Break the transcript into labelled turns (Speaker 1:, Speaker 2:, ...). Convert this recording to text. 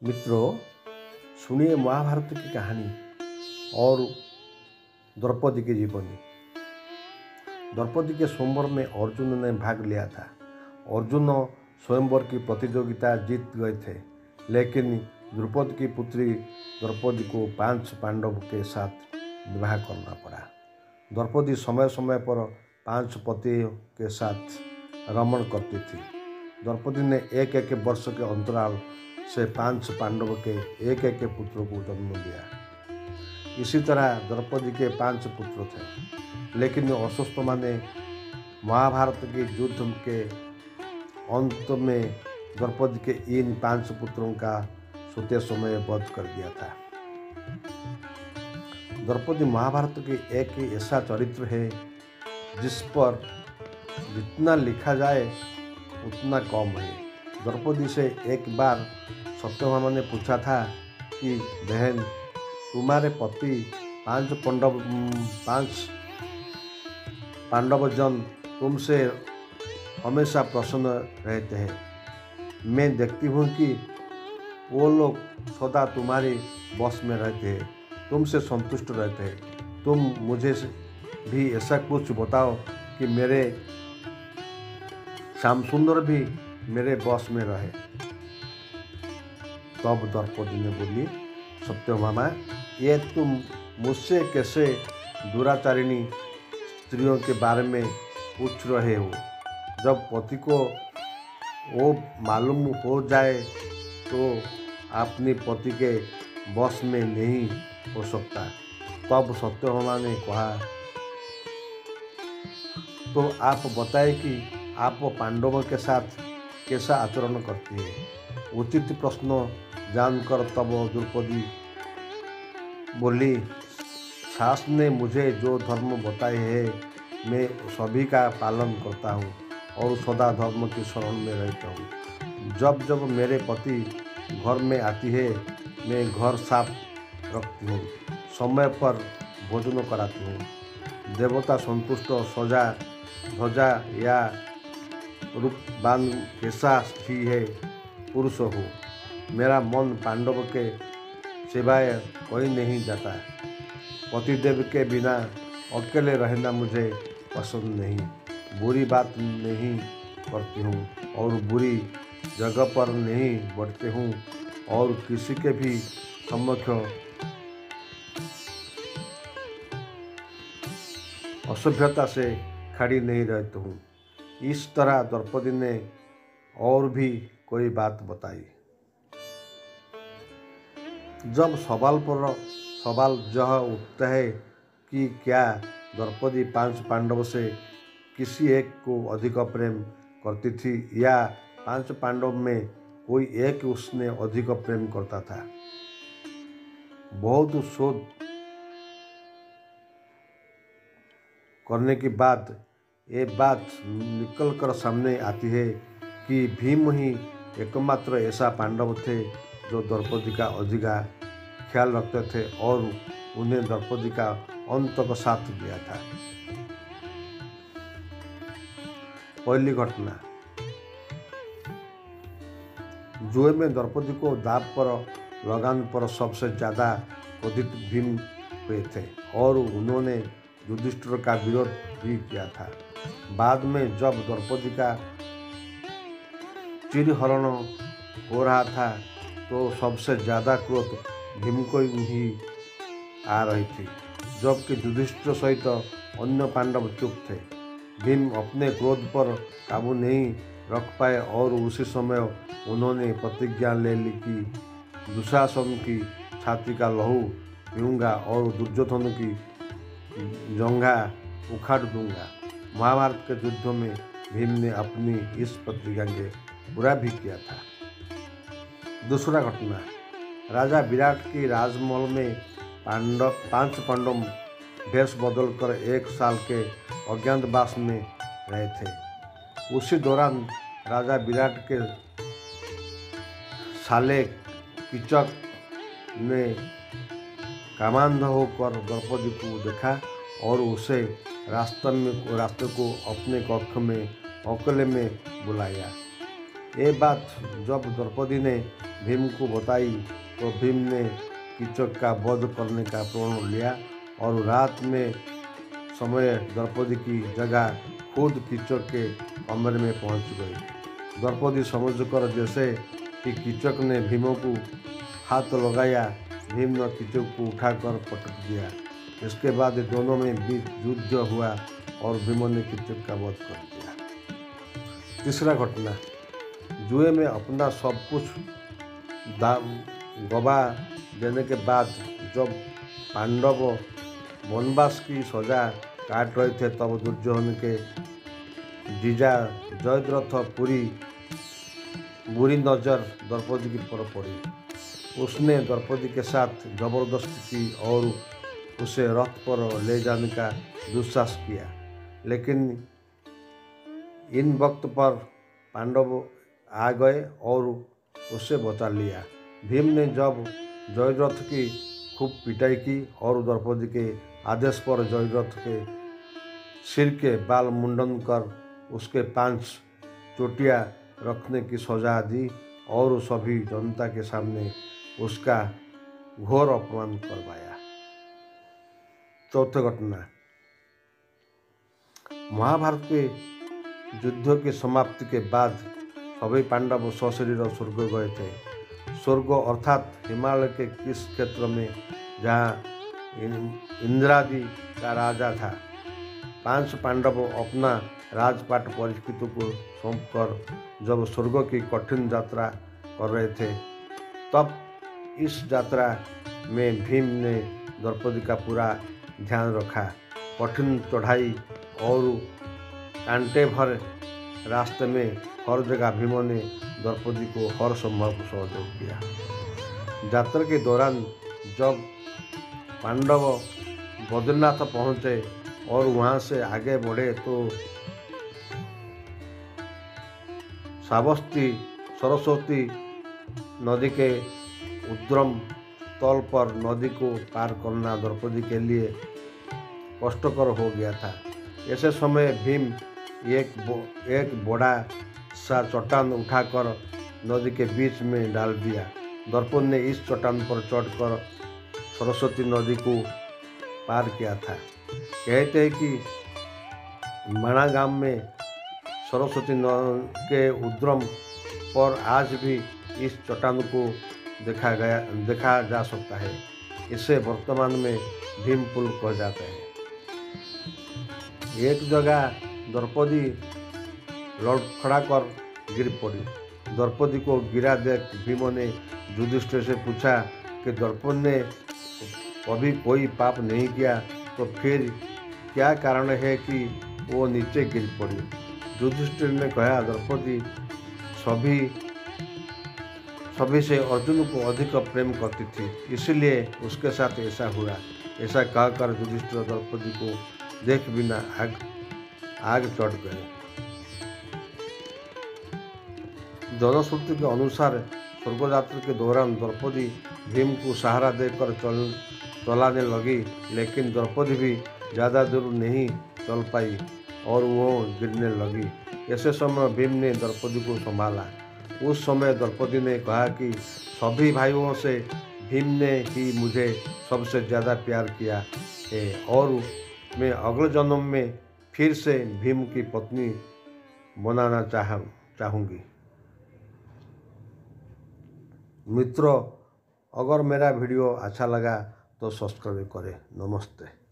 Speaker 1: मित्रों, सुनिए महाभारत की कहानी और द्रौपदी की जीवनी। द्रौपदी के स्वयंवर में अर्जुन ने भाग लिया था। अर्जुन स्वयंवर की प्रतियोगिता जीत गए थे, लेकिन द्रौपदी की पुत्री द्रौपदी को 5 पांडव के साथ विवाह करना पड़ा। द्रौपदी समय समय पर 5 पतियों के साथ रमण करती थी। द्रौपदी ने एक एक वर्ष के अंतराल से 5 पांडव के एक एक पुत्रों को जन्म दिया। इसी तरह द्रौपदी के 5 पुत्र थे, लेकिन अस्वस्थ माने महाभारत के युद्ध के अंत में द्रौपदी के इन 5 पुत्रों का सोते समय वध कर दिया था। द्रौपदी महाभारत की एक ऐसा चरित्र है जिस पर जितना लिखा जाए उतना कम है। द्रौपदी से एक बार सत्यभामा ने पूछा था कि बहन, तुम्हारे पति 5 पांडव जन तुमसे हमेशा प्रसन्न रहते हैं। मैं देखती हूँ कि वो लोग सदा तुम्हारी बस में रहते हैं, तुमसे संतुष्ट रहते हैं। तुम मुझे भी ऐसा कुछ बताओ कि मेरे श्याम सुंदर भी मेरे बस में रहे। तब द्रौपदी ने बोली, सत्यभामा, ये तुम मुझसे कैसे दुराचारिणी स्त्रियों के बारे में पूछ रहे हो? जब पति को वो मालूम हो जाए तो अपने पति के बस में नहीं हो सकता। तब सत्यभामा ने कहा, तो आप बताएं कि आप पांडवों के साथ कैसा आचरण करती है? उचित प्रश्न जानकर तब द्रौपदी बोली, सास ने मुझे जो धर्म बताए हैं मैं सभी का पालन करता हूँ और सदा धर्म की शरण में रहता हूँ। जब जब मेरे पति घर में आती है मैं घर साफ रखती हूँ, समय पर भोजन कराती हूँ। देवता संतुष्ट सजा ध्वजा या रूपवान कैसा ही है पुरुष हो, मेरा मन पांडव के सिवाय कोई नहीं जाता। पतिदेव के बिना अकेले रहना मुझे पसंद नहीं। बुरी बात नहीं करती हूँ और बुरी जगह पर नहीं बढ़ती हूँ और किसी के भी सम्मुख असभ्यता से खड़ी नहीं रहती हूँ। इस तरह द्रौपदी ने और भी कोई बात बताई। जब सवाल पर सवाल यह उठता है कि क्या द्रौपदी 5 पांडव से किसी एक को अधिक प्रेम करती थी या 5 पांडव में कोई एक उसने अधिक प्रेम करता था। बहुत शोध करने के बाद ये बात निकल कर सामने आती है कि भीम ही एकमात्र ऐसा पांडव थे जो द्रौपदी का अधिका ख्याल रखते थे और उन्हें द्रौपदी का अंत का साथ दिया था। पहली घटना, जुए में द्रौपदी को दाव पर लगाने पर सबसे ज़्यादा क्रोधित भीम हुए थे और उन्होंने युधिष्ठिर का विरोध भी किया था। बाद में जब द्रौपदी का चिरहरण हो रहा था तो सबसे ज़्यादा क्रोध भीम को ही आ रही थी, जबकि युधिष्ठिर सहित अन्य पांडव चुप थे। भीम अपने क्रोध पर काबू नहीं रख पाए और उसी समय उन्होंने प्रतिज्ञा ले ली कि दुशासन की छाती का लहू पीऊँगा और दुर्योधन की जंघा उखाड़ दूंगा। महाभारत के युद्ध में भीम ने अपनी इस प्रतिज्ञा के पूरा भी किया था। दूसरा घटना, राजा विराट की राजमहल में 5 पांडव भेष बदलकर 1 साल के अज्ञातवास में रहे थे। उसी दौरान राजा विराट के साले कीचक ने कामांध होकर द्रौपदी को देखा और उसे रास्ते को अपने कक्ष में अकेले में बुलाया। ये बात जब द्रौपदी ने भीम को बताई तो भीम ने कीचक का वध करने का प्रण लिया और रात में समय द्रौपदी की जगह खुद कीचक के कमरे में पहुंच गई। द्रौपदी समझकर जैसे कि कीचक ने भीम को हाथ लगाया, भीम ने कीचक को उठाकर पटक दिया। इसके बाद दोनों में बीच युद्ध हुआ और भीम ने कीचक का वध कर दिया। तीसरा घटना, जुए में अपना सब कुछ गवा देने के बाद जब पांडव वनवास की सजा काट रहे थे तब दुर्योधन के जीजा जयद्रथ बुरी नज़र द्रौपदी की पर पड़ी। उसने द्रौपदी के साथ जबरदस्ती की और उसे रथ पर ले जाने का दुस्साहस किया, लेकिन इन वक्त पर पांडव आ गए और उससे बचा लिया। भीम ने जब जयद्रथ की खूब पिटाई की और द्रौपदी के आदेश पर जयद्रथ के सिर के बाल मुंडन कर उसके 5 चोटियाँ रखने की सजा दी और सभी जनता के सामने उसका घोर अपमान करवाया। चौथा घटना, महाभारत के युद्ध की समाप्ति के बाद सभी पांडव सशरीर स्वर्ग गए थे। स्वर्ग अर्थात हिमालय के किस क्षेत्र में जहाँ इंद्रादि का राजा था। 5 पांडव अपना राजपाट परीक्षित को सौंपकर जब स्वर्ग की कठिन यात्रा कर रहे थे, तब इस यात्रा में भीम ने द्रौपदी का पूरा ध्यान रखा। कठिन चढ़ाई और कांटे भर रास्ते में हर जगह भीम ने द्रौपदी को हर संभव सहयोग किया। यात्रा के दौरान जब पांडव बद्रीनाथ पहुँचे और वहाँ से आगे बढ़े तो सरस्वती नदी के उद्गम तल पर नदी को पार करना द्रौपदी के लिए कष्टकर हो गया था। ऐसे समय भीम एक बड़ा सा चट्टान उठाकर नदी के बीच में डाल दिया। द्रौपदी ने इस चट्टान पर चढ़कर सरस्वती नदी को पार किया था। कहते हैं कि माणा गांव में सरस्वती नदी के उद्गम पर आज भी इस चट्टान को देखा जा सकता है। इसे वर्तमान में भीम पुल कहा जाता है। एक जगह द्रौपदी लड़खड़ा कर गिर पड़ी। द्रौपदी को गिरा देख भीम ने युधिष्ठिर से पूछा कि द्रौपदी ने कभी कोई पाप नहीं किया तो फिर क्या कारण है कि वो नीचे गिर पड़ी। युधिष्ठिर ने कहा, द्रौपदी सभी से अर्जुन को अधिक प्रेम करती थी, इसलिए उसके साथ ऐसा हुआ। ऐसा कहकर युधिष्ठिर द्रौपदी को देख बिना आग चढ़ गए। जनश्रुति के अनुसार स्वर्ग यात्रा के दौरान द्रौपदी भीम को सहारा देकर चलाने लगी, लेकिन द्रौपदी भी ज़्यादा दूर नहीं चल पाई और वो गिरने लगी। ऐसे समय भीम ने द्रौपदी को संभाला। उस समय द्रौपदी ने कहा कि सभी भाइयों से भीम ने ही मुझे सबसे ज़्यादा प्यार किया है और मैं अगले जन्म में फिर से भीम की पत्नी बनाना चाहूँगी। मित्रों, अगर मेरा वीडियो अच्छा लगा तो सब्सक्राइब करें। नमस्ते।